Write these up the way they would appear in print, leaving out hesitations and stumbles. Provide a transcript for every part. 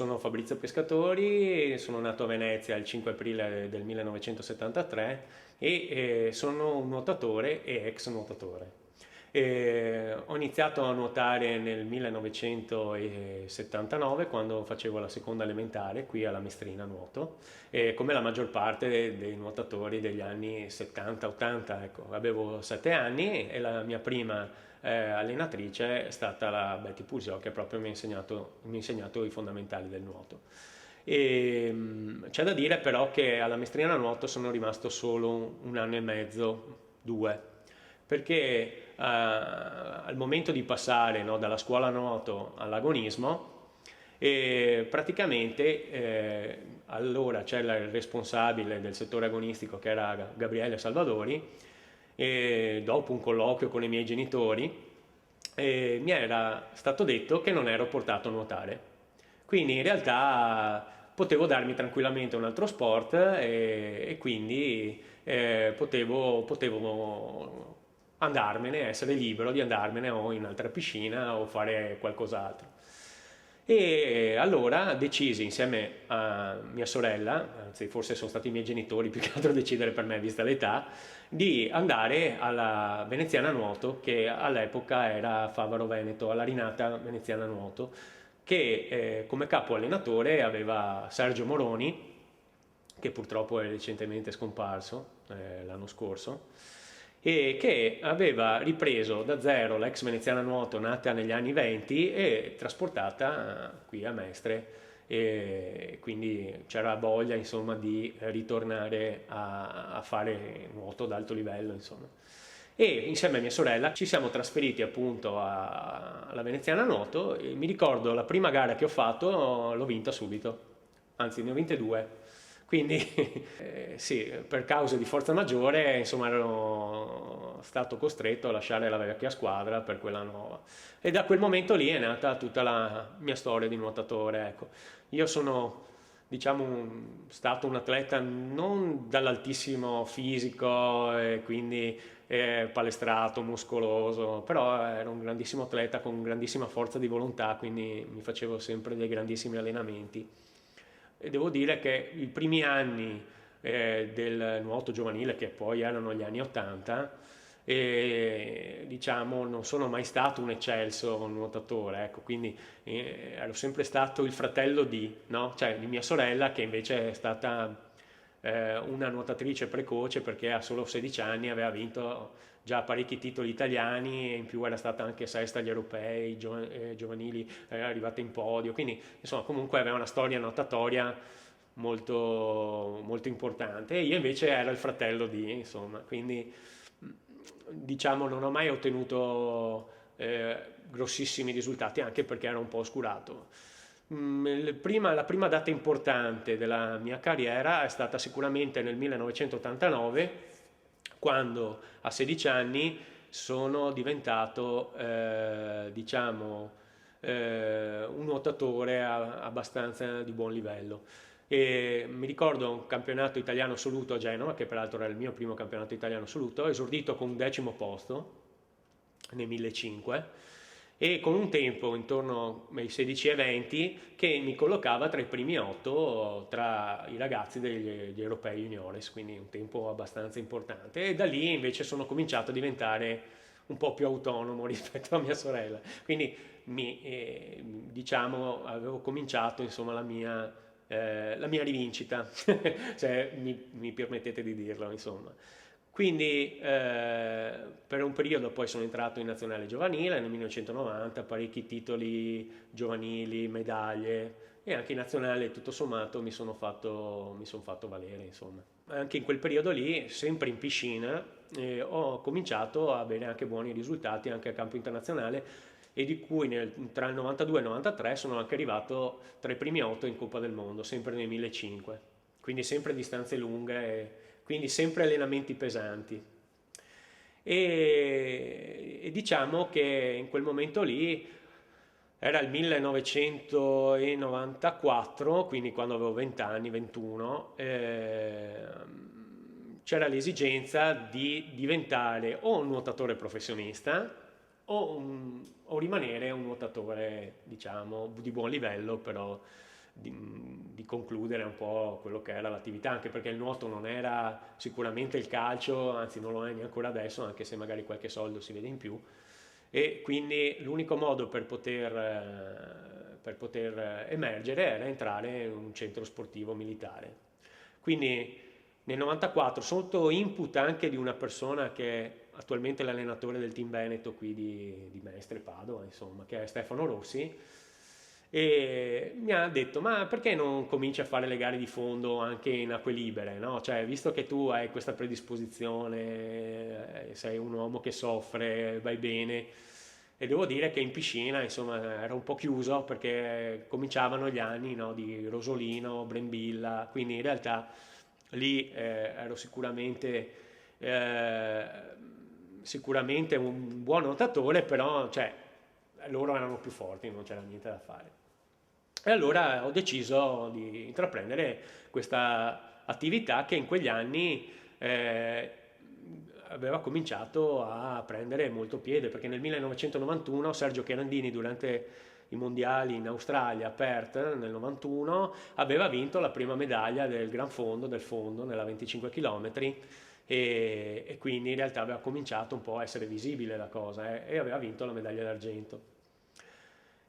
Sono Fabrizio Pescatori, sono nato a Venezia il 5 aprile del 1973 e sono un nuotatore e ex nuotatore. Ho iniziato a nuotare nel 1979 quando facevo la seconda elementare qui alla Mestrina Nuoto, come la maggior parte dei nuotatori degli anni 70-80. Ecco, avevo 7 anni e la mia prima allenatrice è stata la Betty Pusio, che proprio mi ha insegnato i fondamentali del nuoto. C'è da dire però che alla Mestrina Nuoto sono rimasto solo un anno e mezzo, due, perché al momento di passare, no, dalla scuola nuoto all'agonismo, praticamente allora c'era il responsabile del settore agonistico che era Gabriele Salvadori, e dopo un colloquio con i miei genitori mi era stato detto che non ero portato a nuotare. Quindi in realtà potevo darmi tranquillamente un altro sport e quindi potevo andarmene, essere libero di andarmene o in un'altra piscina o fare qualcos'altro. E allora decisi insieme a mia sorella, anzi forse sono stati i miei genitori più che altro a decidere per me vista l'età, di andare alla Veneziana Nuoto, che all'epoca era Favaro Veneto, alla Rinata Veneziana Nuoto, che come capo allenatore aveva Sergio Moroni, che purtroppo è recentemente scomparso l'anno scorso, e che aveva ripreso da zero l'ex Veneziana Nuoto nata negli anni 20 e trasportata qui a Mestre, e quindi c'era voglia insomma di ritornare a fare nuoto ad alto livello insomma. E insieme a mia sorella ci siamo trasferiti appunto alla Veneziana Nuoto e mi ricordo la prima gara che ho fatto l'ho vinta subito, anzi ne ho vinte due. Quindi sì, per cause di forza maggiore, insomma, ero stato costretto a lasciare la vecchia squadra per quella nuova. E da quel momento lì è nata tutta la mia storia di nuotatore. Ecco. Io sono, diciamo, stato un atleta non dall'altissimo fisico, e quindi palestrato, muscoloso, però ero un grandissimo atleta con grandissima forza di volontà, quindi mi facevo sempre dei grandissimi allenamenti. E devo dire che i primi anni del nuoto giovanile, che poi erano gli anni 80, diciamo non sono mai stato un eccelso nuotatore, ecco, quindi ero sempre stato il fratello di, no? Cioè, di mia sorella, che invece è stata una nuotatrice precoce perché a solo 16 anni aveva vinto già parecchi titoli italiani e in più era stata anche sesta agli europei giovanili, era arrivata in podio, quindi insomma comunque aveva una storia nuotatoria molto, molto importante, e io invece ero il fratello di, insomma, quindi diciamo non ho mai ottenuto grossissimi risultati, anche perché ero un po' oscurato. La prima data importante della mia carriera è stata sicuramente nel 1989, quando a 16 anni sono diventato, diciamo, un nuotatore abbastanza di buon livello. E mi ricordo un campionato italiano assoluto a Genova, che peraltro era il mio primo campionato italiano assoluto, esordito con un 10° posto nei 1500 e con un tempo intorno ai 16 e 20 che mi collocava tra i primi 8 tra i ragazzi degli europei juniores, quindi un tempo abbastanza importante. E da lì invece sono cominciato a diventare un po' più autonomo rispetto a mia sorella, quindi diciamo avevo cominciato insomma la mia rivincita, se mi permettete di dirlo, insomma. Quindi per un periodo poi sono entrato in nazionale giovanile nel 1990, parecchi titoli giovanili, medaglie, e anche in nazionale tutto sommato mi son fatto valere, insomma. Anche in quel periodo lì, sempre in piscina, ho cominciato a avere anche buoni risultati anche a campo internazionale, e di cui tra il 92 e il 93 sono anche arrivato tra i primi 8 in Coppa del Mondo, sempre nel 1500, quindi sempre distanze lunghe, quindi sempre allenamenti pesanti. E diciamo che in quel momento lì era il 1994, quindi quando avevo 20 anni, 21, c'era l'esigenza di diventare o un nuotatore professionista o rimanere un nuotatore, diciamo, di buon livello, però di concludere un po' quello che era l'attività, anche perché il nuoto non era sicuramente il calcio, anzi non lo è neanche ancora adesso, anche se magari qualche soldo si vede in più, e quindi l'unico modo per poter emergere era entrare in un centro sportivo militare. Quindi nel 94, sotto input anche di una persona che è attualmente l'allenatore del team Veneto qui di Mestre Padova, insomma, che è Stefano Rossi, e mi ha detto: ma perché non cominci a fare le gare di fondo anche in acque libere, no? Cioè, visto che tu hai questa predisposizione, sei un uomo che soffre, vai bene. E devo dire che in piscina, insomma, era un po' chiuso perché cominciavano gli anni, no, di Rosolino, Brembilla, quindi in realtà lì ero eh, sicuramente un buon nuotatore, però cioè, loro erano più forti, non c'era niente da fare. E allora ho deciso di intraprendere questa attività che in quegli anni aveva cominciato a prendere molto piede, perché nel 1991 Sergio Cherandini, durante i mondiali in Australia, a Perth nel 91, aveva vinto la prima medaglia del Gran Fondo, del fondo, nella 25 km, e quindi in realtà aveva cominciato un po' a essere visibile la cosa, e aveva vinto la medaglia d'argento.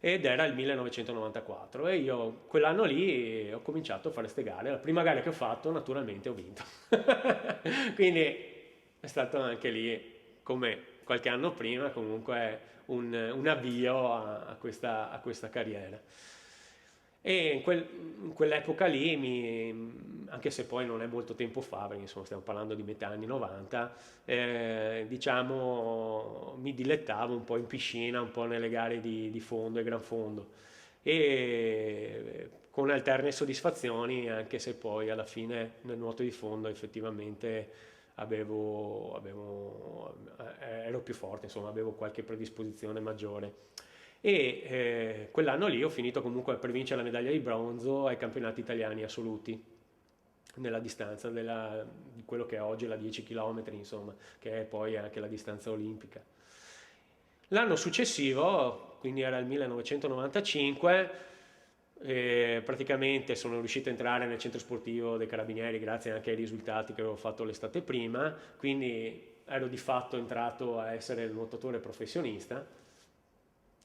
Ed era il 1994 e io quell'anno lì ho cominciato a fare queste gare. La prima gara che ho fatto naturalmente ho vinto. Quindi è stato anche lì, come qualche anno prima, comunque un avvio a questa carriera. E in quell'epoca lì, anche se poi non è molto tempo fa, perché insomma stiamo parlando di metà anni 90, diciamo mi dilettavo un po' in piscina, un po' nelle gare di fondo e gran fondo, e con alterne soddisfazioni, anche se poi alla fine nel nuoto di fondo effettivamente ero più forte, insomma avevo qualche predisposizione maggiore. E quell'anno lì ho finito comunque per vincere la medaglia di bronzo ai campionati italiani assoluti nella distanza di quello che è oggi la 10 km, insomma, che è poi anche la distanza olimpica. L'anno successivo, quindi era il 1995, praticamente sono riuscito a entrare nel centro sportivo dei Carabinieri grazie anche ai risultati che avevo fatto l'estate prima, quindi ero di fatto entrato a essere il nuotatore professionista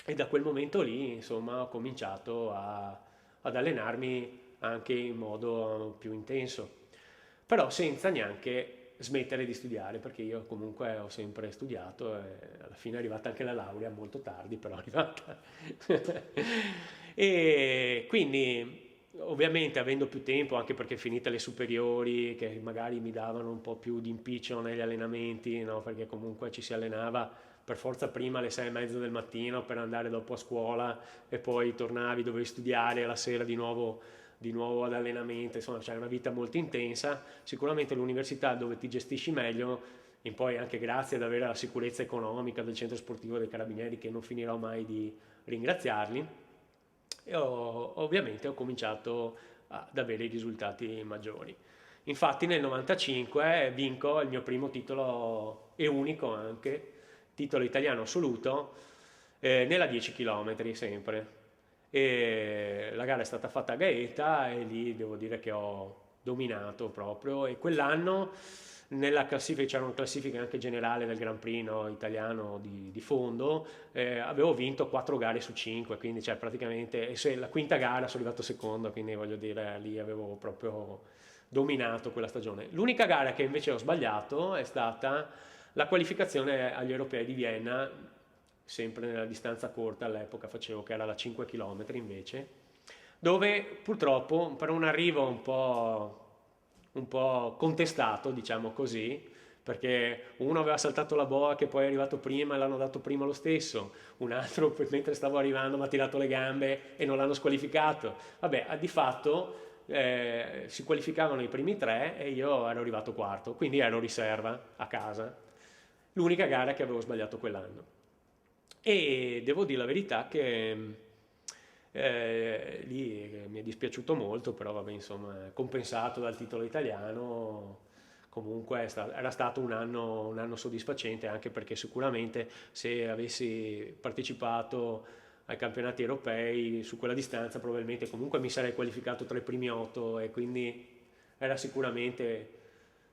e da quel momento lì, insomma, ho cominciato ad allenarmi anche in modo più intenso, però senza neanche smettere di studiare, perché io comunque ho sempre studiato e alla fine è arrivata anche la laurea, molto tardi, però è arrivata. E quindi ovviamente avendo più tempo, anche perché finite le superiori, che magari mi davano un po' più di impiccio negli allenamenti, no? Perché comunque ci si allenava per forza prima alle 6:30 del mattino per andare dopo a scuola e poi tornavi, dovevi studiare alla sera di nuovo ad allenamento, insomma c'è una vita molto intensa. Sicuramente l'università dove ti gestisci meglio, e poi anche grazie ad avere la sicurezza economica del centro sportivo dei Carabinieri, che non finirò mai di ringraziarli, e ovviamente ho cominciato ad avere i risultati maggiori. Infatti nel 95 vinco il mio primo titolo e unico anche, titolo italiano assoluto, nella 10 km sempre. E la gara è stata fatta a Gaeta e lì devo dire che ho dominato proprio, e quell'anno nella classifica, c'era una classifica anche generale del Gran Prix, no, italiano di fondo, avevo vinto 4 gare su 5, quindi cioè, praticamente, e se la quinta gara sono arrivato secondo, quindi voglio dire lì avevo proprio dominato quella stagione. L'unica gara che invece ho sbagliato è stata la qualificazione agli europei di Vienna, sempre nella distanza corta, all'epoca facevo, che era la 5 km invece, dove purtroppo per un arrivo un po' contestato, diciamo così, perché uno aveva saltato la boa che poi è arrivato prima e l'hanno dato prima lo stesso, un altro mentre stavo arrivando mi ha tirato le gambe e non l'hanno squalificato. Vabbè, di fatto si qualificavano i primi tre e io ero arrivato quarto, quindi ero riserva a casa. L'unica gara che avevo sbagliato quell'anno. E devo dire la verità che lì mi è dispiaciuto molto, però vabbè, insomma, compensato dal titolo italiano, comunque era stato un anno soddisfacente, anche perché sicuramente se avessi partecipato ai campionati europei su quella distanza probabilmente comunque mi sarei qualificato tra i primi 8 e quindi era sicuramente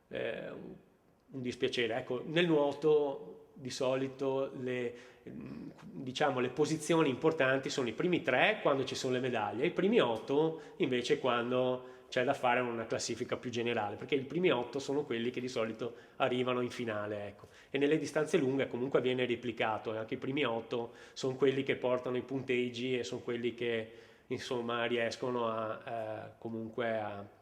un dispiacere. Ecco, nel nuoto di solito diciamo, le posizioni importanti sono i primi 3 quando ci sono le medaglie, i primi 8 invece quando c'è da fare una classifica più generale, perché i primi 8 sono quelli che di solito arrivano in finale, ecco. E nelle distanze lunghe comunque viene replicato, e anche i primi 8 sono quelli che portano i punteggi e sono quelli che insomma riescono comunque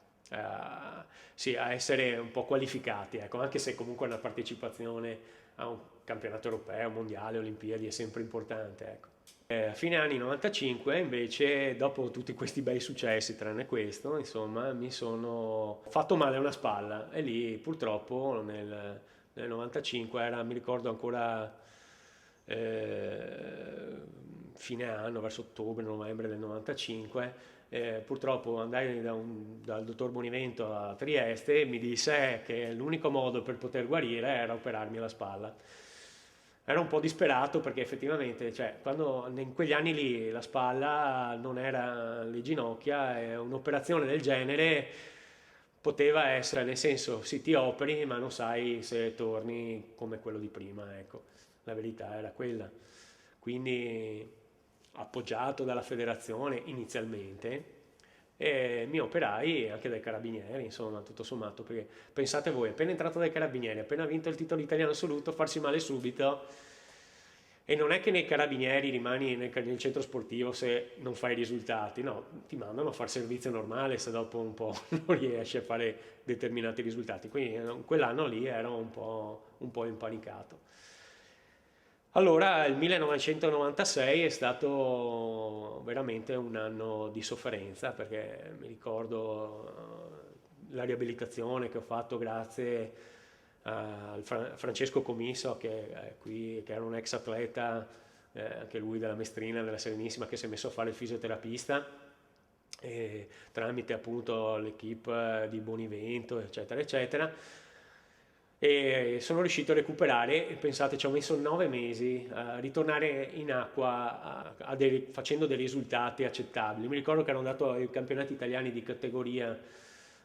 sì, a essere un po' qualificati, ecco, anche se comunque una partecipazione a un campionato europeo, mondiale, Olimpiadi è sempre importante, ecco. A fine anni 95 invece, dopo tutti questi bei successi, tranne questo, insomma, mi sono fatto male a una spalla e lì purtroppo nel 95 mi ricordo ancora fine anno, verso ottobre-novembre del 95, purtroppo andai dal dottor Bonivento a Trieste e mi disse che l'unico modo per poter guarire era operarmi la spalla. Ero un po' disperato perché effettivamente, cioè, quando in quegli anni lì la spalla non era le ginocchia e un'operazione del genere poteva essere, nel senso, sì, ti operi, ma non sai se torni come quello di prima, ecco. La verità era quella. Quindi, appoggiato dalla federazione inizialmente, mi operai anche dai carabinieri, insomma, tutto sommato, perché pensate voi, appena entrato dai carabinieri, appena vinto il titolo italiano assoluto, farsi male subito, e non è che nei carabinieri rimani nel centro sportivo se non fai risultati, no, ti mandano a fare servizio normale se dopo un po' non riesci a fare determinati risultati, quindi quell'anno lì ero un po' impanicato. Allora, il 1996 è stato veramente un anno di sofferenza perché mi ricordo la riabilitazione che ho fatto grazie al Francesco Comiso che è qui, che era un ex atleta, anche lui della Mestrina, della Serenissima, che si è messo a fare il fisioterapista e tramite appunto l'equipe di Bonivento, eccetera, eccetera. E sono riuscito a recuperare e pensate ci ho messo 9 mesi a ritornare in acqua facendo dei risultati accettabili. Mi ricordo che ero andato ai campionati italiani di categoria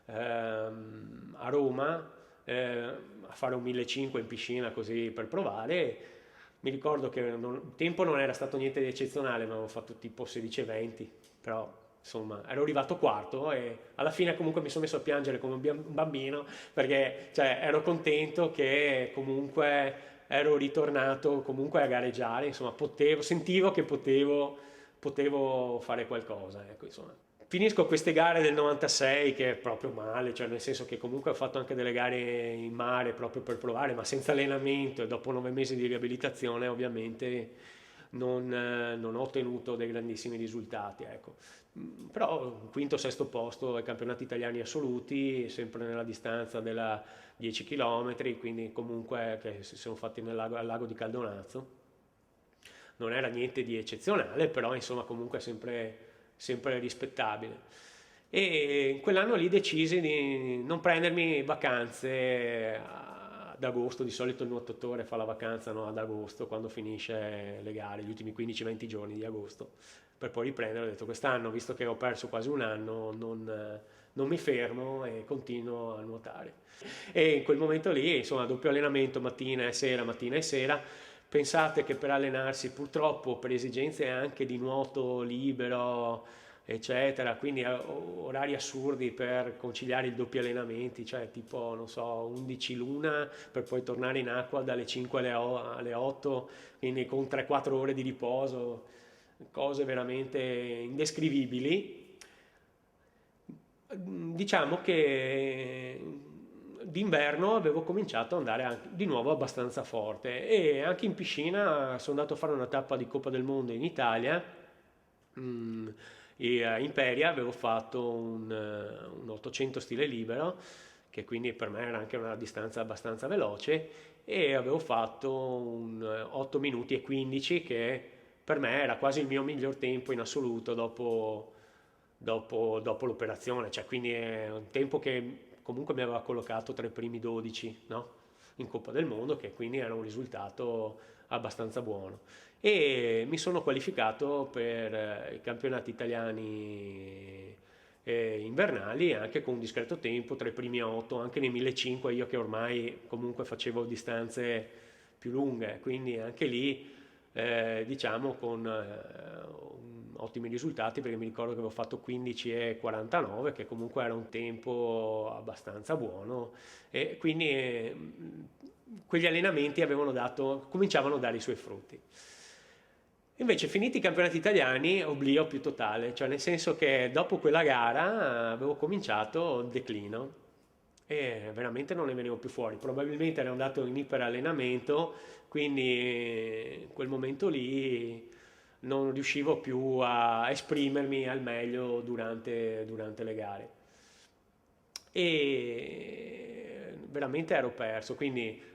a Roma a fare un 1500 in piscina così per provare. Mi ricordo che il tempo non era stato niente di eccezionale, ma avevo fatto tipo 16,20, però insomma ero arrivato quarto e alla fine comunque mi sono messo a piangere come un bambino perché cioè, ero contento che comunque ero ritornato comunque a gareggiare, insomma sentivo che potevo fare qualcosa, ecco, insomma. Finisco queste gare del 96 che è proprio male, cioè nel senso che comunque ho fatto anche delle gare in mare proprio per provare, ma senza allenamento e dopo 9 mesi di riabilitazione ovviamente non ho ottenuto dei grandissimi risultati, ecco. Però quinto, sesto posto ai campionati italiani assoluti, sempre nella distanza della 10 km, quindi comunque che si sono fatti al lago di Caldonazzo. Non era niente di eccezionale, però insomma comunque sempre rispettabile. E in quell'anno lì decisi di non prendermi vacanze ad agosto, di solito il nuotatore fa la vacanza no, ad agosto quando finisce le gare, gli ultimi 15-20 giorni di agosto, per poi riprendere. Ho detto quest'anno, visto che ho perso quasi un anno, non mi fermo e continuo a nuotare. E in quel momento lì, insomma, doppio allenamento mattina e sera. Pensate che per allenarsi, purtroppo per esigenze anche di nuoto libero, eccetera, quindi orari assurdi per conciliare i doppi allenamenti, cioè tipo, non so, 11 l'una per poi tornare in acqua dalle 5 alle 8, quindi con 3-4 ore di riposo, cose veramente indescrivibili. Diciamo che d'inverno avevo cominciato ad andare di nuovo abbastanza forte e anche in piscina sono andato a fare una tappa di Coppa del Mondo in Italia. E a Imperia avevo fatto un 800 stile libero, che quindi per me era anche una distanza abbastanza veloce, e avevo fatto un 8 minuti e 15 che per me era quasi il mio miglior tempo in assoluto dopo l'operazione, cioè quindi è un tempo che comunque mi aveva collocato tra i primi 12, no? in Coppa del Mondo, che quindi era un risultato abbastanza buono. E mi sono qualificato per i campionati italiani invernali, anche con un discreto tempo, tra i primi 8, anche nei 1500, io che ormai comunque facevo distanze più lunghe, quindi anche lì diciamo con ottimi risultati, perché mi ricordo che avevo fatto 15,49, che comunque era un tempo abbastanza buono, e quindi quegli allenamenti cominciavano a dare i suoi frutti. Invece, finiti i campionati italiani, oblio più totale, cioè nel senso che dopo quella gara avevo cominciato il declino e veramente non ne venivo più fuori. Probabilmente ero andato in iperallenamento, quindi in quel momento lì non riuscivo più a esprimermi al meglio durante le gare. E veramente ero perso, quindi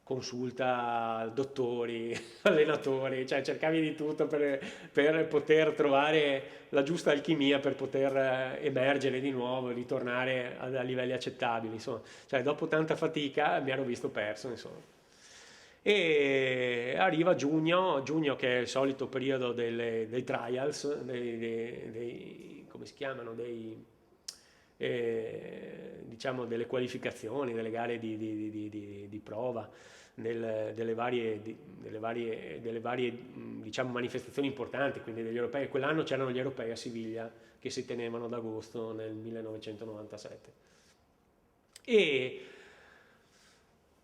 consulta dottori, allenatori, cioè cercavi di tutto per poter trovare la giusta alchimia per poter emergere di nuovo e ritornare a livelli accettabili, insomma. Cioè dopo tanta fatica mi ero visto perso, insomma. E arriva giugno che è il solito periodo dei trials, come si chiamano, diciamo delle qualificazioni, delle gare di prova, delle varie diciamo, manifestazioni importanti, quindi degli europei. Quell'anno c'erano gli europei a Siviglia che si tenevano ad agosto nel 1997. E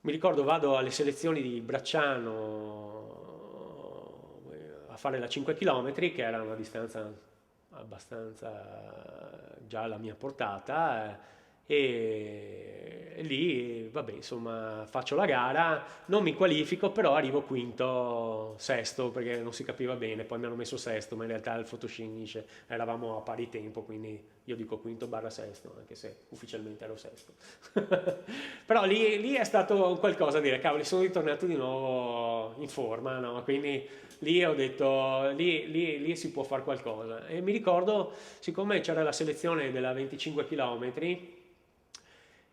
mi ricordo vado alle selezioni di Bracciano a fare la 5 km, che era una distanza abbastanza già alla mia portata, e lì, vabbè, insomma, faccio la gara, non mi qualifico, però arrivo quinto, sesto, perché non si capiva bene, poi mi hanno messo sesto, ma in realtà il fotoscenice eravamo a pari tempo, quindi io dico quinto barra sesto, anche se ufficialmente ero sesto. Però lì è stato qualcosa a dire, cavoli, sono ritornato di nuovo in forma, no? Quindi lì ho detto, lì si può fare qualcosa. E mi ricordo, siccome c'era la selezione della 25 km,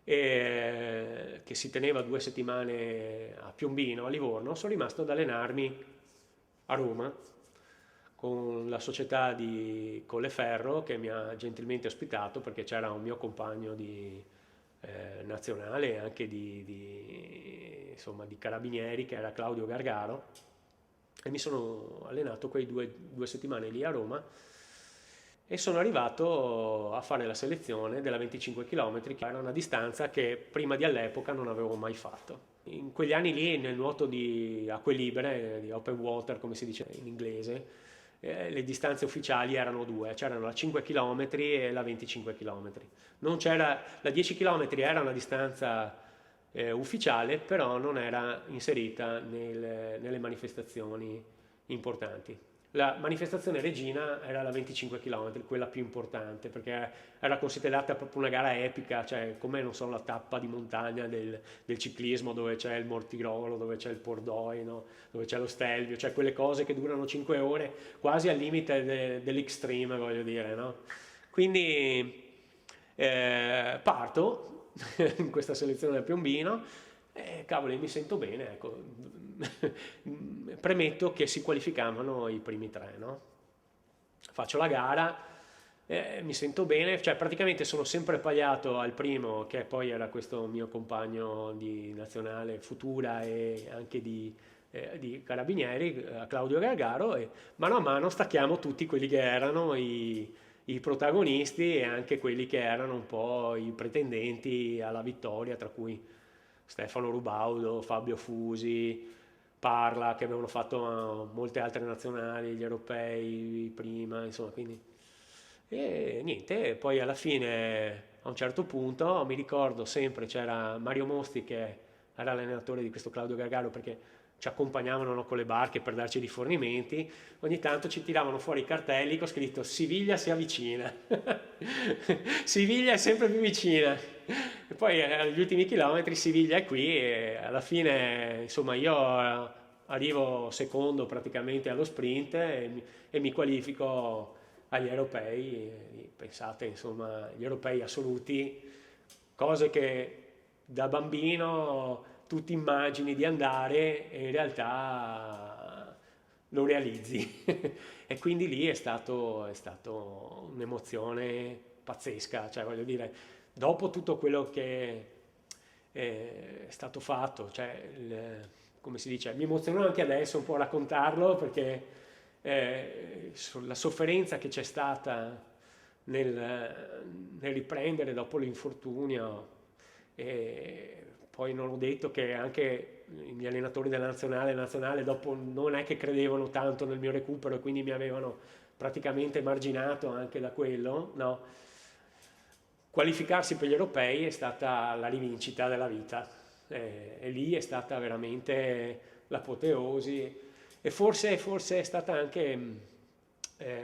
che si teneva 2 settimane a Piombino, a Livorno, sono rimasto ad allenarmi a Roma con la società di Colleferro che mi ha gentilmente ospitato, perché c'era un mio compagno di nazionale e anche insomma, di carabinieri, che era Claudio Gargaro, e mi sono allenato quei due settimane lì a Roma e sono arrivato a fare la selezione della 25 km, che era una distanza che prima di all'epoca non avevo mai fatto. In quegli anni lì, nel nuoto di acque libere, di open water come si dice in inglese, le distanze ufficiali erano due, c'erano la 5 km e la 25 km. Non c'era, la 10 km era una distanza ufficiale, però non era inserita nelle manifestazioni importanti. La manifestazione regina era la 25 km, quella più importante, perché era considerata proprio una gara epica, cioè come non so, la tappa di montagna del ciclismo, dove c'è il Mortirolo, dove c'è il Pordoi, no? Dove c'è lo Stelvio, cioè quelle cose che durano 5 ore, quasi al limite dell'extreme, voglio dire, no? Quindi parto in questa selezione del Piombino, cavoli, mi sento bene, ecco. Premetto che si qualificavano i primi tre, no? Faccio la gara, mi sento bene, cioè praticamente sono sempre pagliato al primo, che poi era questo mio compagno di nazionale futura e anche di carabinieri, Claudio Gargaro, e mano a mano stacchiamo tutti quelli che erano i protagonisti e anche quelli che erano un po' i pretendenti alla vittoria, tra cui Stefano Rubaudo, Fabio Fusi, Parla, che avevano fatto molte altre nazionali, gli europei prima, insomma, quindi. E niente, poi alla fine, a un certo punto, mi ricordo sempre, c'era Mario Mosti che era l'allenatore di questo Claudio Gargaro, perché ci accompagnavano, no, con le barche per darci rifornimenti, ogni tanto ci tiravano fuori i cartelli con scritto Siviglia si avvicina, Siviglia è sempre più vicina, e poi agli ultimi chilometri Siviglia è qui e alla fine insomma io arrivo secondo praticamente allo sprint e mi qualifico agli europei, pensate insomma gli europei assoluti, cose che da bambino tu ti immagini di andare e in realtà lo realizzi. E quindi lì è stato un'emozione pazzesca, cioè voglio dire, dopo tutto quello che è stato fatto, cioè come si dice, mi emoziona anche adesso un po' raccontarlo perché la sofferenza che c'è stata nel riprendere dopo l'infortunio. E poi non ho detto che anche gli allenatori della nazionale dopo non è che credevano tanto nel mio recupero e quindi mi avevano praticamente marginato anche da quello, no? Qualificarsi per gli europei è stata la rivincita della vita e lì è stata veramente l'apoteosi e forse è stata anche,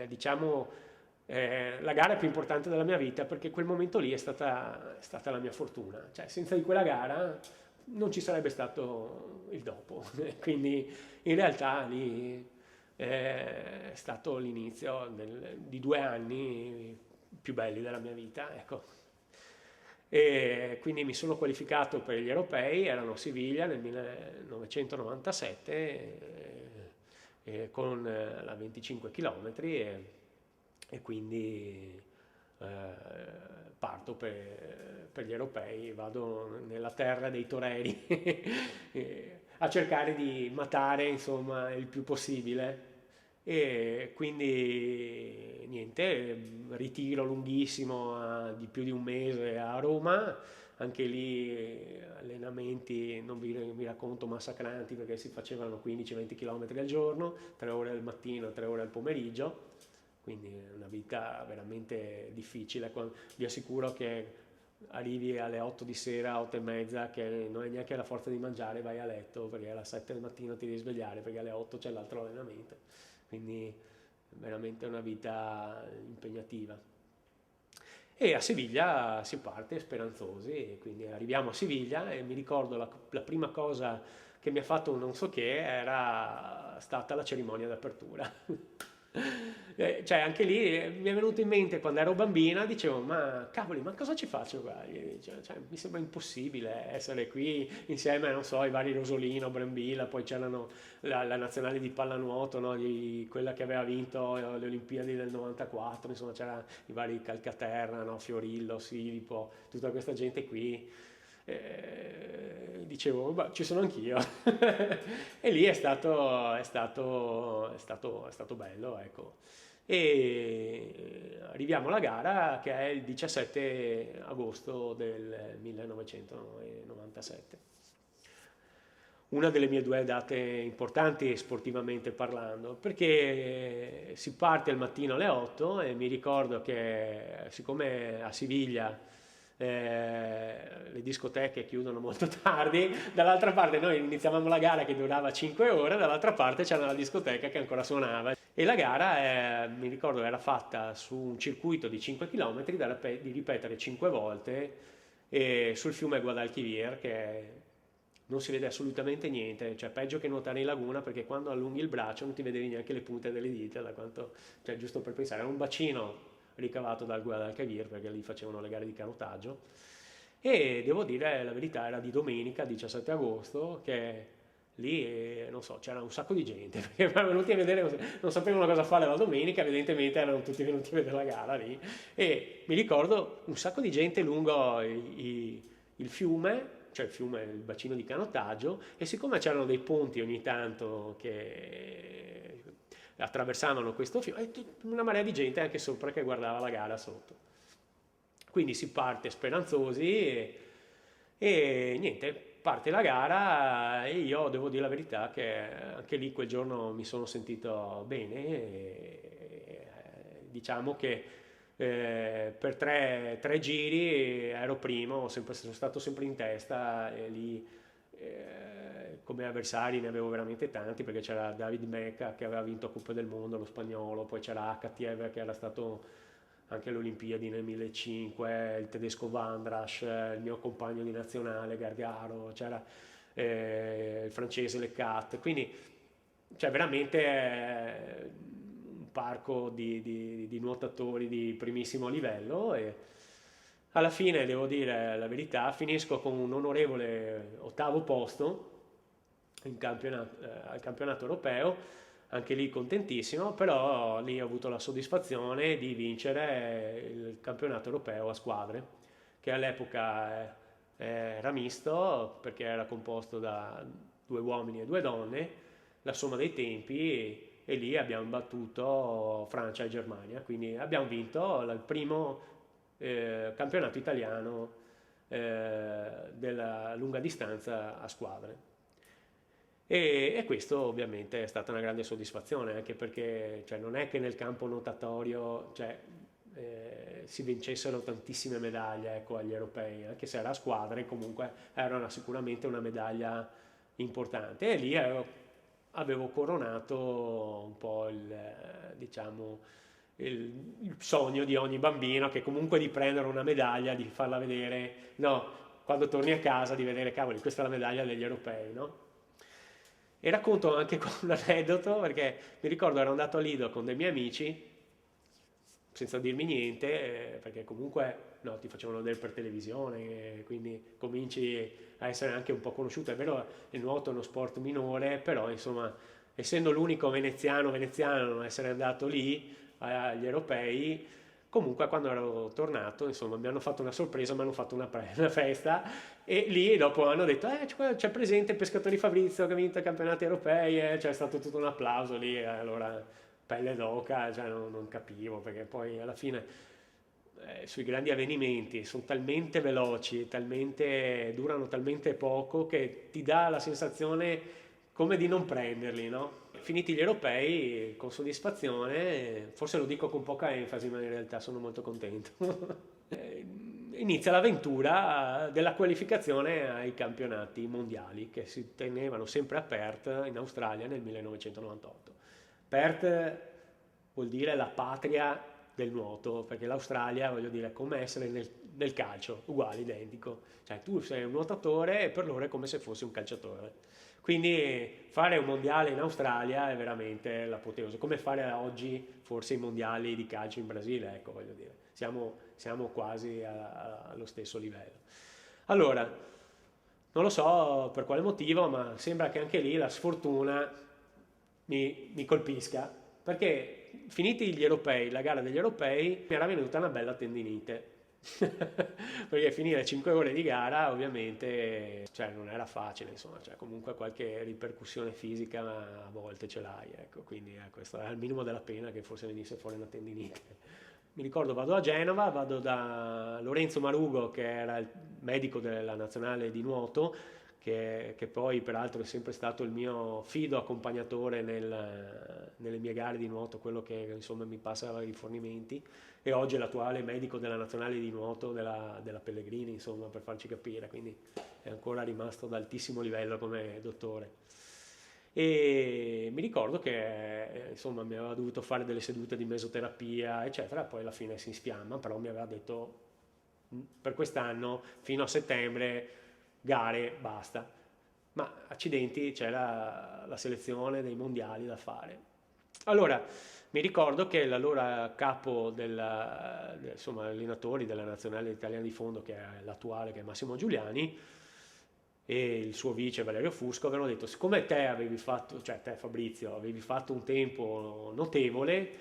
diciamo, la gara più importante della mia vita perché quel momento lì è stata la mia fortuna, cioè senza di quella gara non ci sarebbe stato il dopo, quindi in realtà lì è stato l'inizio di 2 anni più belli della mia vita, ecco. E quindi mi sono qualificato per gli europei, erano a Siviglia nel 1997 con la 25 km e quindi parto per gli europei, vado nella terra dei toreri a cercare di matare insomma il più possibile e quindi niente, ritiro lunghissimo di più di un mese a Roma, anche lì allenamenti, non vi racconto, massacranti perché si facevano 15-20 km al giorno, 3 ore al mattino, 3 ore al pomeriggio, quindi è una vita veramente difficile. Vi assicuro che arrivi alle 8 di sera, 8 e mezza, che non hai neanche la forza di mangiare, vai a letto perché alle 7 del mattino ti devi svegliare perché alle 8 c'è l'altro allenamento. Quindi veramente una vita impegnativa. E a Siviglia si parte speranzosi, e quindi arriviamo a Siviglia e mi ricordo la prima cosa che mi ha fatto un non so che era stata la cerimonia d'apertura. Cioè anche lì mi è venuto in mente quando ero bambina, dicevo ma cavoli, ma cosa ci faccio qua? Cioè, mi sembra impossibile essere qui insieme, non so, ai vari Rosolino, Brambilla, poi c'erano la nazionale di pallanuoto, no? Quella che aveva vinto le Olimpiadi del 94, insomma c'era i vari Calcaterra, no? Fiorillo, Silipo, tutta questa gente qui. Dicevo, "Beh, ci sono anch'io." E lì è stato bello, ecco. E arriviamo alla gara che è il 17 agosto del 1997. Una delle mie due date importanti sportivamente parlando, perché si parte al mattino alle 8 e mi ricordo che siccome a Siviglia le discoteche chiudono molto tardi, dall'altra parte noi iniziavamo la gara che durava 5 ore, dall'altra parte c'era la discoteca che ancora suonava e la gara mi ricordo era fatta su un circuito di 5 km di ripetere 5 volte sul fiume Guadalquivir che non si vede assolutamente niente, cioè peggio che nuotare in laguna perché quando allunghi il braccio non ti vedevi neanche le punte delle dita, da quanto, cioè giusto per pensare, era un bacino ricavato dal Guadalquivir perché lì facevano le gare di canottaggio e devo dire la verità era di domenica 17 agosto che lì non so c'era un sacco di gente perché erano venuti a vedere, non sapevano cosa fare la domenica, evidentemente erano tutti venuti a vedere la gara lì e mi ricordo un sacco di gente lungo il fiume, cioè il fiume, il bacino di canottaggio, e siccome c'erano dei ponti ogni tanto che attraversavano questo fiume, una marea di gente anche sopra che guardava la gara sotto. Quindi si parte speranzosi e niente, parte la gara e io devo dire la verità che anche lì quel giorno mi sono sentito bene. Diciamo che per tre giri ero primo, sono stato sempre in testa e lì come avversari ne avevo veramente tanti perché c'era David Mecca che aveva vinto Coppa del Mondo, lo spagnolo, poi c'era HTV che era stato anche alle Olimpiadi nel 2005, il tedesco Vandras, il mio compagno di nazionale Gargaro, c'era il francese Lecat, quindi c'è veramente un parco di nuotatori di primissimo livello Alla fine, devo dire la verità, finisco con un onorevole ottavo posto al campionato europeo, anche lì contentissimo, però lì ho avuto la soddisfazione di vincere il campionato europeo a squadre, che all'epoca era misto perché era composto da due uomini e due donne, la somma dei tempi, e lì abbiamo battuto Francia e Germania, quindi abbiamo vinto il primo campionato italiano della lunga distanza a squadre. E questo ovviamente è stata una grande soddisfazione, anche perché cioè, non è che nel campo nuotatorio cioè, si vincessero tantissime medaglie, ecco, agli europei, anche se era a squadre, comunque era sicuramente una medaglia importante. E lì avevo coronato un po' diciamo, il sogno di ogni bambino, che comunque di prendere una medaglia, di farla vedere, no, quando torni a casa, di vedere, cavoli, questa è la medaglia degli europei, no? E racconto anche con un aneddoto, perché mi ricordo ero andato a Lido con dei miei amici, senza dirmi niente, perché comunque no, ti facevano vedere per televisione, quindi cominci a essere anche un po' conosciuto. È vero, il nuoto è uno sport minore, però insomma, essendo l'unico veneziano a non essere andato lì agli europei, comunque quando ero tornato, insomma, mi hanno fatto una sorpresa, mi hanno fatto una festa, e lì dopo hanno detto, c'è presente il Pescatori Fabrizio che ha vinto i campionati europei, c'è stato tutto un applauso lì, allora pelle d'oca, cioè non capivo, perché poi alla fine sui grandi avvenimenti sono talmente veloci, durano talmente poco, che ti dà la sensazione come di non prenderli, no? Finiti gli europei, con soddisfazione, forse lo dico con poca enfasi, ma in realtà sono molto contento. Inizia l'avventura della qualificazione ai campionati mondiali che si tenevano sempre a Perth in Australia nel 1998. Perth vuol dire la patria del nuoto, perché l'Australia, voglio dire, è come essere nel calcio, uguale, identico. Cioè tu sei un nuotatore e per loro è come se fossi un calciatore. Quindi fare un mondiale in Australia è veramente l'apoteosi, come fare oggi forse i mondiali di calcio in Brasile, ecco, voglio dire, siamo quasi allo stesso livello. Allora, non lo so per quale motivo, ma sembra che anche lì la sfortuna mi colpisca, perché finiti gli europei, la gara degli europei, mi era venuta una bella tendinite. Perché finire 5 ore di gara ovviamente cioè, non era facile, insomma, cioè, comunque qualche ripercussione fisica a volte ce l'hai, ecco, quindi questo è il minimo della pena che forse venisse fuori una tendinite. Mi ricordo vado a Genova, vado da Lorenzo Marugo che era il medico della nazionale di nuoto, che poi peraltro è sempre stato il mio fido accompagnatore nelle mie gare di nuoto, quello che insomma mi passa i rifornimenti, e oggi è l'attuale medico della nazionale di nuoto della Pellegrini, insomma, per farci capire, quindi è ancora rimasto ad altissimo livello come dottore. E mi ricordo che insomma mi aveva dovuto fare delle sedute di mesoterapia, eccetera, poi alla fine si sfiamma, però mi aveva detto per quest'anno fino a settembre gare, basta. Ma accidenti, c'è la selezione dei mondiali da fare. Allora, mi ricordo che l'allora capo insomma, allenatori della nazionale italiana di fondo, che è l'attuale, che è Massimo Giuliani, e il suo vice Valerio Fusco avevano detto: siccome te avevi fatto, cioè te Fabrizio, avevi fatto un tempo notevole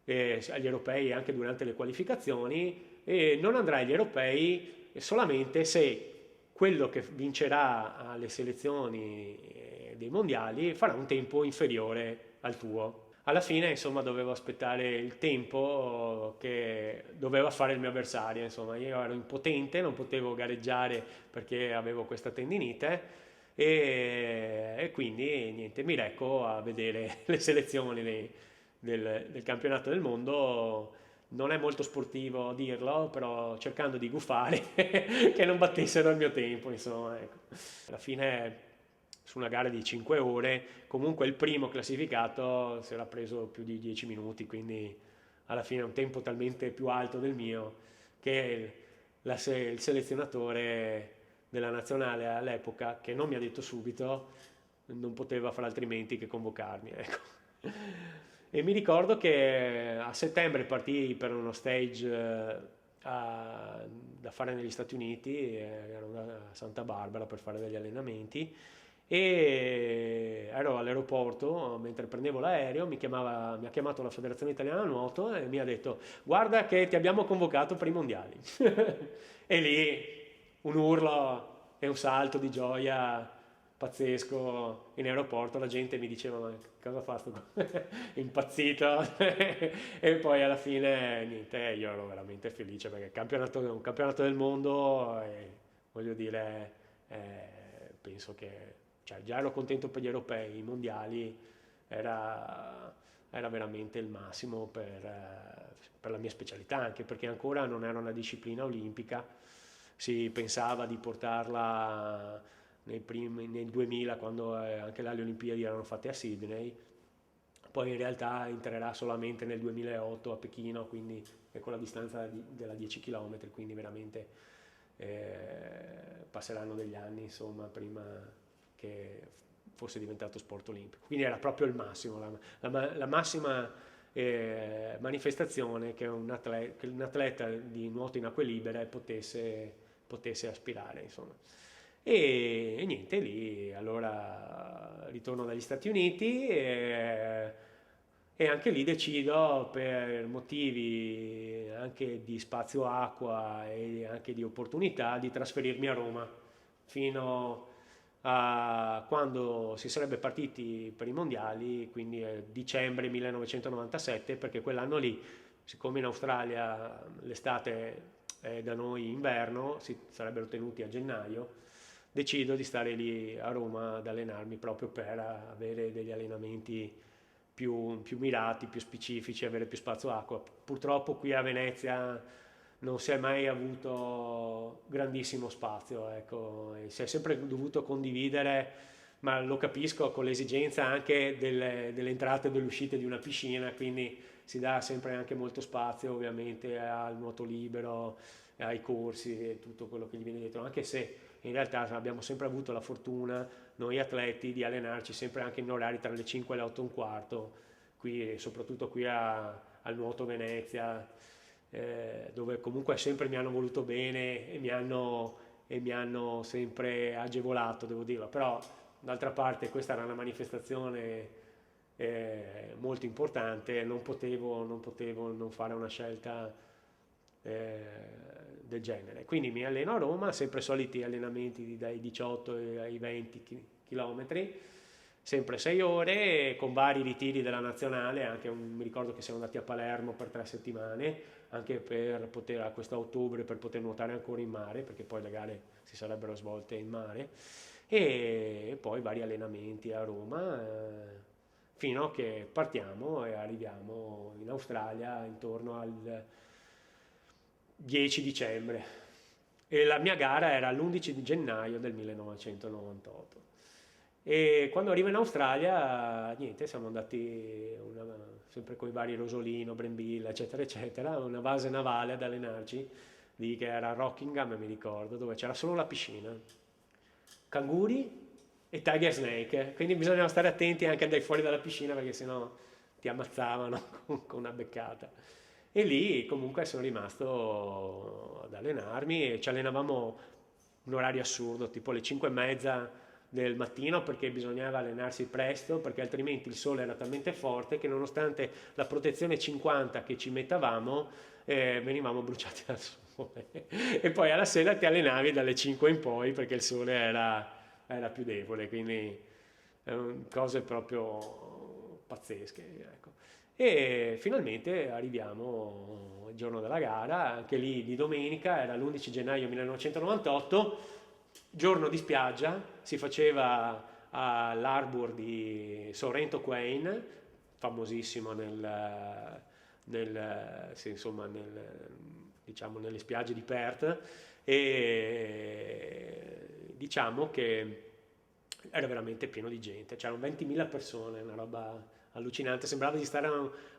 agli europei e anche durante le qualificazioni, e non andrai agli europei solamente se quello che vincerà alle selezioni dei mondiali farà un tempo inferiore al tuo. Alla fine, insomma, dovevo aspettare il tempo che doveva fare il mio avversario. Insomma, io ero impotente, non potevo gareggiare perché avevo questa tendinite, e quindi niente, mi reco a vedere le selezioni del campionato del mondo. Non è molto sportivo dirlo, però cercando di gufare che non battessero il mio tempo, insomma, ecco. Alla fine su una gara di 5 ore, comunque il primo classificato si era preso più di 10 minuti, quindi alla fine è un tempo talmente più alto del mio che il selezionatore della nazionale all'epoca, che non mi ha detto subito, non poteva fare altrimenti che convocarmi, ecco. E mi ricordo che a settembre partii per uno stage da fare negli Stati Uniti, ero a Santa Barbara per fare degli allenamenti e ero all'aeroporto mentre prendevo l'aereo, mi ha chiamato la Federazione Italiana Nuoto e mi ha detto guarda che ti abbiamo convocato per i mondiali. E lì un urlo e un salto di gioia pazzesco in aeroporto, la gente mi diceva ma cosa fa sto qua?" Impazzito. E poi alla fine niente, io ero veramente felice perché un campionato del mondo e voglio dire, penso che cioè, già ero contento per gli europei, i mondiali era, era veramente il massimo per la mia specialità, anche perché ancora non era una disciplina olimpica, si pensava di portarla nel 2000 quando anche là le Olimpiadi erano fatte a Sydney, poi in realtà entrerà solamente nel 2008 a Pechino, quindi è con la distanza della 10 km, quindi veramente passeranno degli anni insomma prima che fosse diventato sport olimpico. Quindi era proprio il massimo, la massima manifestazione che che un atleta di nuoto in acque libere potesse aspirare, insomma. E niente, lì allora ritorno dagli Stati Uniti e anche lì decido per motivi anche di spazio acqua e anche di opportunità di trasferirmi a Roma fino a quando si sarebbe partiti per i mondiali, quindi dicembre 1997, perché quell'anno lì, siccome in Australia l'estate è da noi inverno, si sarebbero tenuti a gennaio, decido di stare lì a Roma ad allenarmi proprio per avere degli allenamenti più mirati, più specifici, avere più spazio acqua. Purtroppo qui a Venezia non si è mai avuto grandissimo spazio, ecco, e si è sempre dovuto condividere, ma lo capisco, con l'esigenza anche delle entrate e delle uscite di una piscina, quindi si dà sempre anche molto spazio ovviamente al nuoto libero, ai corsi e tutto quello che gli viene dietro, anche se in realtà abbiamo sempre avuto la fortuna, noi atleti, di allenarci sempre anche in orari tra le 5 e le 8 e un quarto, qui, soprattutto qui al Nuoto Venezia, dove comunque sempre mi hanno voluto bene e mi hanno sempre agevolato, devo dirlo, però d'altra parte questa era una manifestazione molto importante, non potevo non fare una scelta del genere. Quindi mi alleno a Roma, sempre soliti allenamenti dai 18 ai 20 km, sempre 6 ore, con vari ritiri della nazionale, mi ricordo che siamo andati a Palermo per 3 settimane, anche per poter, a questo ottobre, per poter nuotare ancora in mare, perché poi le gare si sarebbero svolte in mare, e poi vari allenamenti a Roma, fino a che partiamo e arriviamo in Australia intorno al 10 dicembre e la mia gara era l'11 di gennaio del 1998. E quando arrivo in Australia, niente, siamo andati sempre con i vari Rosolino, Brembilla, eccetera, eccetera, una base navale ad allenarci, lì che era a Rockingham, mi ricordo, dove c'era solo la piscina, canguri e tiger snake, quindi bisognava stare attenti anche andare fuori dalla piscina perché sennò ti ammazzavano con una beccata. E lì comunque sono rimasto ad allenarmi e ci allenavamo un orario assurdo, tipo alle 5 e mezza del mattino perché bisognava allenarsi presto perché altrimenti il sole era talmente forte che nonostante la protezione 50 che ci mettavamo venivamo bruciati dal sole e poi alla sera ti allenavi dalle 5 in poi perché il sole era più debole, quindi cose proprio pazzesche, ecco. E finalmente arriviamo al giorno della gara, anche lì di domenica, era l'11 gennaio 1998, giorno di spiaggia, si faceva all'Harbour di Sorrento Quain, famosissimo sì, insomma, diciamo, nelle spiagge di Perth, e diciamo che era veramente pieno di gente, c'erano 20.000 persone, una roba allucinante, sembrava di stare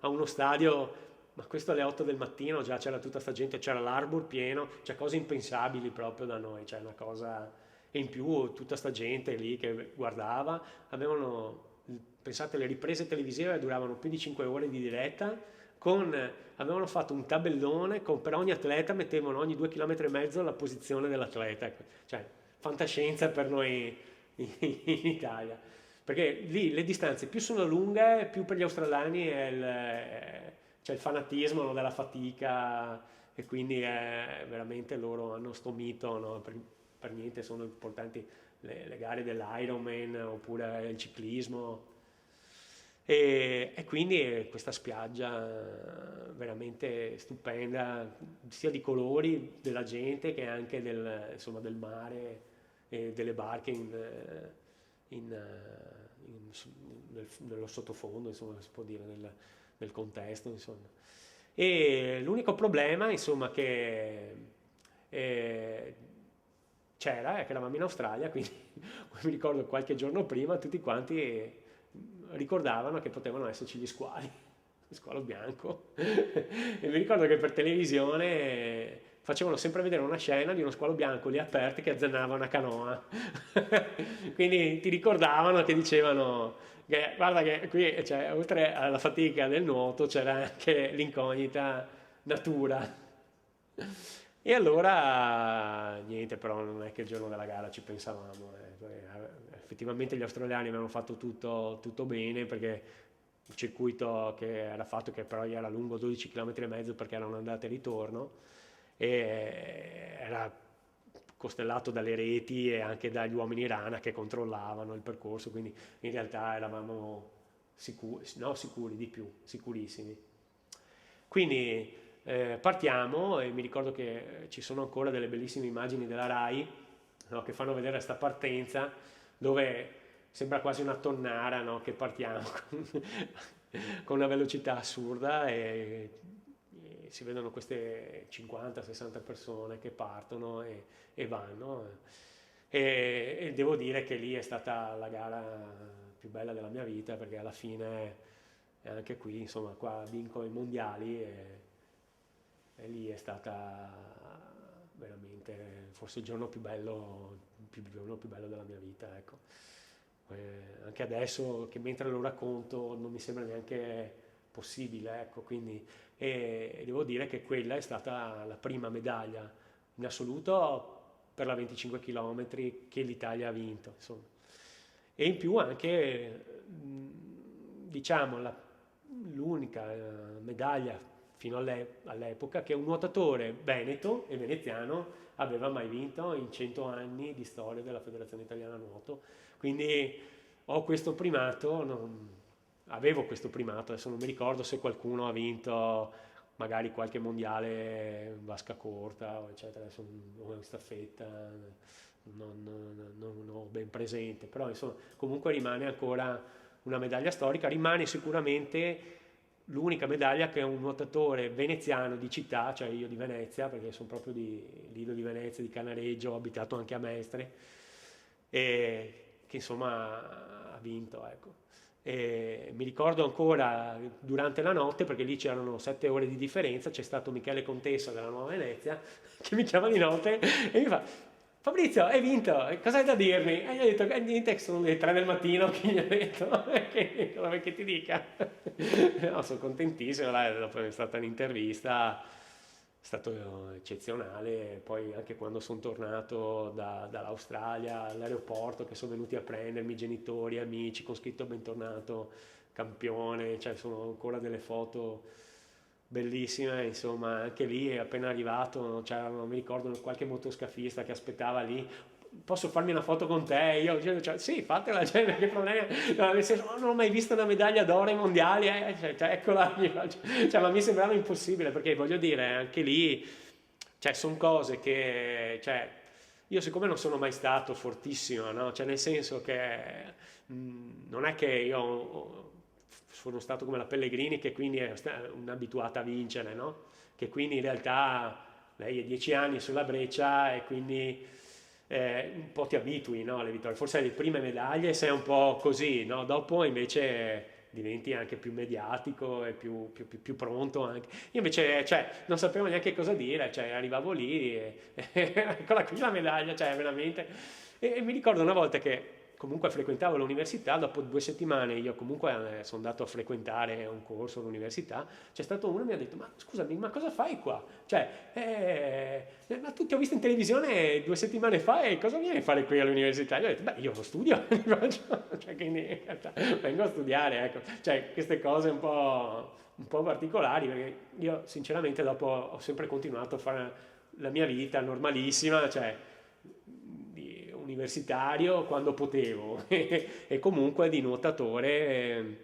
a uno stadio, ma questo alle 8 del mattino già c'era tutta sta gente, c'era l'Arbor pieno, c'è cose impensabili proprio da noi, c'è una cosa, e in più tutta sta gente lì che guardava, avevano, pensate, le riprese televisive duravano più di 5 ore di diretta, avevano fatto un tabellone per ogni atleta, mettevano ogni 2,5 km la posizione dell'atleta, cioè fantascienza per noi in Italia, perché lì le distanze più sono lunghe, più per gli australiani c'è il fanatismo, no, della fatica, e quindi veramente loro hanno sto mito, no? Per niente sono importanti le gare dell'Ironman oppure il ciclismo. E quindi questa spiaggia veramente stupenda, sia di colori della gente che anche insomma, del mare e delle barche nello sottofondo, insomma, si può dire, nel contesto, insomma. E l'unico problema, insomma, che eh, c'era è che eravamo in Australia, quindi mi ricordo qualche giorno prima tutti quanti ricordavano che potevano esserci gli squali, lo squalo bianco. E mi ricordo che per televisione facevano sempre vedere una scena di uno squalo bianco lì aperto che azzannava una canoa. Quindi ti ricordavano che dicevano che guarda che qui, cioè, oltre alla fatica del nuoto c'era anche l'incognita natura. E allora niente, però non è che il giorno della gara ci pensavamo. Effettivamente gli australiani avevano fatto tutto bene, perché il circuito che era fatto, che però era lungo 12,5 km perché era un'andata e ritorno, e era costellato dalle reti e anche dagli uomini rana che controllavano il percorso, quindi in realtà eravamo sicuri, no, sicuri di più, sicurissimi. Quindi partiamo, e mi ricordo che ci sono ancora delle bellissime immagini della Rai, no, che fanno vedere questa partenza dove sembra quasi una tonnara, no, che partiamo con una velocità assurda, e si vedono queste 50-60 persone che partono e vanno. E devo dire che lì è stata la gara più bella della mia vita, perché alla fine, e anche qui, insomma, qua vinco i mondiali, e lì è stata veramente forse il giorno il giorno più bello della mia vita, ecco. Anche adesso che mentre lo racconto non mi sembra neanche possibile, ecco, quindi e devo dire che quella è stata la prima medaglia in assoluto per la 25 km che l'Italia ha vinto, insomma. E in più anche, diciamo, l'unica medaglia fino all'epoca che un nuotatore veneto e veneziano aveva mai vinto in 100 anni di storia della Federazione Italiana Nuoto. Quindi ho questo primato, avevo questo primato, adesso non mi ricordo se qualcuno ha vinto magari qualche mondiale in vasca corta, eccetera, adesso o in staffetta, non ho ben presente, però insomma comunque rimane ancora una medaglia storica, rimane sicuramente l'unica medaglia che un nuotatore veneziano di città, cioè io di Venezia, perché sono proprio di Lido di Venezia, di Canareggio, ho abitato anche a Mestre, e che insomma ha vinto, ecco. E mi ricordo ancora durante la notte, perché lì c'erano 7 ore di differenza, c'è stato Michele Contessa della Nuova Venezia che mi chiama di notte e mi fa: Fabrizio, hai vinto, cosa hai da dirmi? E io ho detto: niente, che sono le 3 del mattino che gli ho detto, che ti dica. No, sono contentissimo, dopo è stata un'intervista, è stato eccezionale. Poi anche quando sono tornato dall'Australia all'aeroporto, che sono venuti a prendermi genitori, amici, con scritto bentornato campione, cioè sono ancora delle foto bellissime, insomma. Anche lì appena arrivato c'era, non mi ricordo, qualche motoscafista che aspettava lì: posso farmi una foto con te? Cioè, sì, fatela, cioè, che problema. No, nel senso, non ho mai visto una medaglia d'oro ai mondiali, cioè, eccola. Cioè, ma mi sembrava impossibile, perché voglio dire, anche lì, cioè, sono cose che, cioè, io siccome non sono mai stato fortissimo, no? Cioè, nel senso che non è che sono stato come la Pellegrini, che quindi è un'abituata a vincere, no? Che quindi in realtà lei è 10 anni sulla breccia, e quindi un po' ti abitui, no, alle vittorie. Forse alle prime medaglie sei un po' così, no? Dopo invece diventi anche più mediatico e più pronto anche. Io invece, cioè, non sapevo neanche cosa dire, cioè, arrivavo lì e eccola qui la medaglia, cioè, veramente. E mi ricordo una volta che comunque frequentavo l'università, dopo 2 settimane io comunque sono andato a frequentare un corso all'università, c'è stato uno che mi ha detto, ma scusami, ma cosa fai qua? Cioè, ma tu ti ho visto in televisione 2 settimane fa e cosa vieni a fare qui all'università? Io ho detto, beh, io studio, cioè, quindi in realtà vengo a studiare, ecco. Cioè, queste cose un po' particolari, perché io sinceramente dopo ho sempre continuato a fare la mia vita normalissima, cioè universitario quando potevo e comunque di nuotatore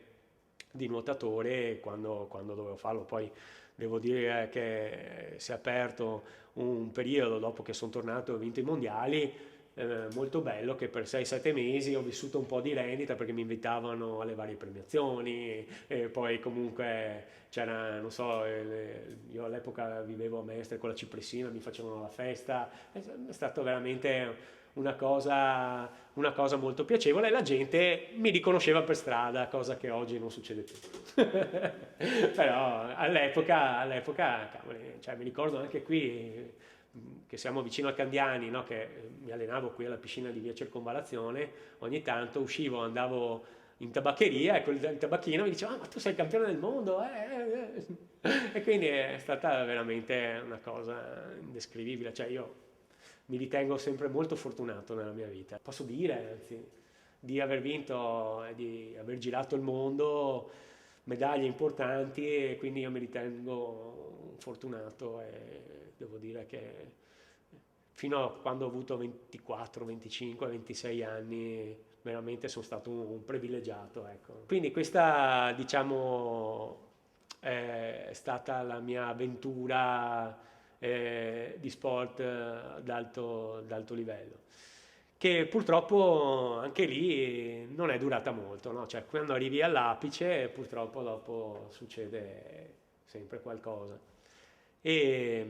quando dovevo farlo. Poi devo dire che si è aperto un periodo dopo che sono tornato e ho vinto i mondiali, molto bello, che per 6-7 mesi ho vissuto un po' di rendita perché mi invitavano alle varie premiazioni e poi comunque c'era, non so, io all'epoca vivevo a Mestre con la Cipressina, mi facevano la festa, è stato veramente una cosa molto piacevole e la gente mi riconosceva per strada, cosa che oggi non succede più. Però all'epoca cavoli, cioè, mi ricordo anche qui che siamo vicino a Candiani, no? Che mi allenavo qui alla piscina di via Circonvallazione, ogni tanto uscivo, andavo in tabaccheria e quel tabacchino mi diceva, ma tu sei il campione del mondo, E quindi è stata veramente una cosa indescrivibile, cioè io mi ritengo sempre molto fortunato nella mia vita. Posso dire, anzi, di aver vinto e di aver girato il mondo, medaglie importanti e quindi io mi ritengo fortunato e devo dire che fino a quando ho avuto 24, 25, 26 anni veramente sono stato un privilegiato, ecco. Quindi questa, diciamo, è stata la mia avventura di sport d'alto livello, che purtroppo anche lì non è durata molto, no? Cioè, quando arrivi all'apice, purtroppo dopo succede sempre qualcosa. E,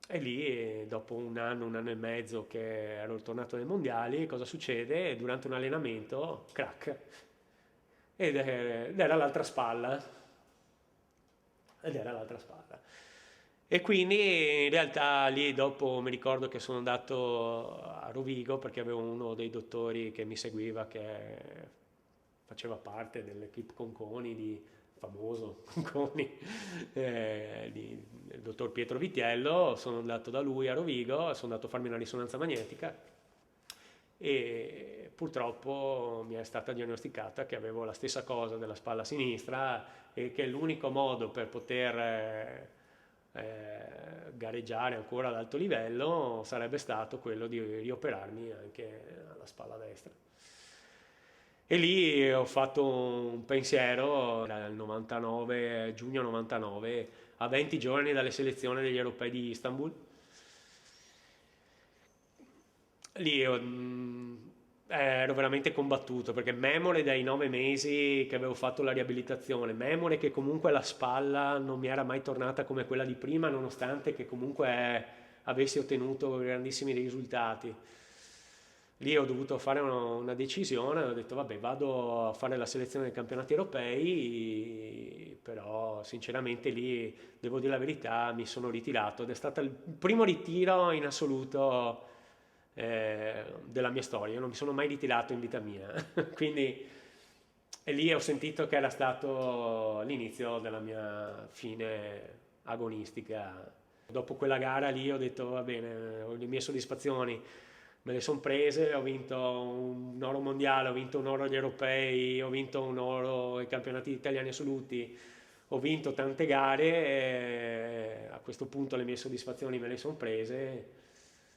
e lì, dopo un anno e mezzo che ero tornato nei mondiali, cosa succede? Durante un allenamento, crack, ed era l'altra spalla. Ed era l'altra spalla. E quindi in realtà lì dopo mi ricordo che sono andato a Rovigo perché avevo uno dei dottori che mi seguiva che faceva parte dell'equipe Conconi di famoso Conconi, il dottor Pietro Vitiello. Sono andato da lui a Rovigo, sono andato a farmi una risonanza magnetica e purtroppo mi è stata diagnosticata che avevo la stessa cosa della spalla sinistra e che l'unico modo per poter gareggiare ancora ad alto livello sarebbe stato quello di rioperarmi anche alla spalla destra. E lì ho fatto un pensiero, era il 99, giugno 99, a 20 giorni dalle selezioni degli europei di Istanbul. Lì ero veramente combattuto perché memore dai 9 mesi che avevo fatto la riabilitazione, memore che comunque la spalla non mi era mai tornata come quella di prima, nonostante che comunque avessi ottenuto grandissimi risultati. Lì ho dovuto fare una decisione, ho detto vabbè vado a fare la selezione dei campionati europei, però sinceramente lì devo dire la verità mi sono ritirato ed è stato il primo ritiro in assoluto della mia storia. Io non mi sono mai ritirato in vita mia, quindi e lì ho sentito che era stato l'inizio della mia fine agonistica. Dopo quella gara lì ho detto va bene, ho le mie soddisfazioni, me le sono prese, ho vinto un oro mondiale, ho vinto un oro agli europei, ho vinto un oro ai campionati italiani assoluti, ho vinto tante gare e a questo punto le mie soddisfazioni me le sono prese.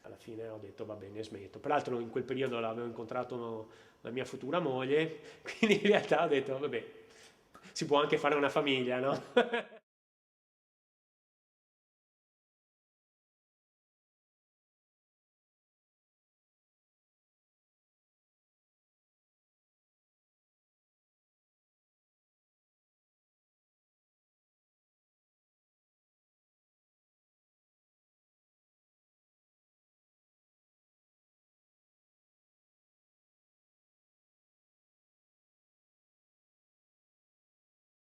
Alla fine ho detto va bene, smetto. Peraltro in quel periodo avevo incontrato la mia futura moglie, quindi in realtà ho detto vabbè, si può anche fare una famiglia, no?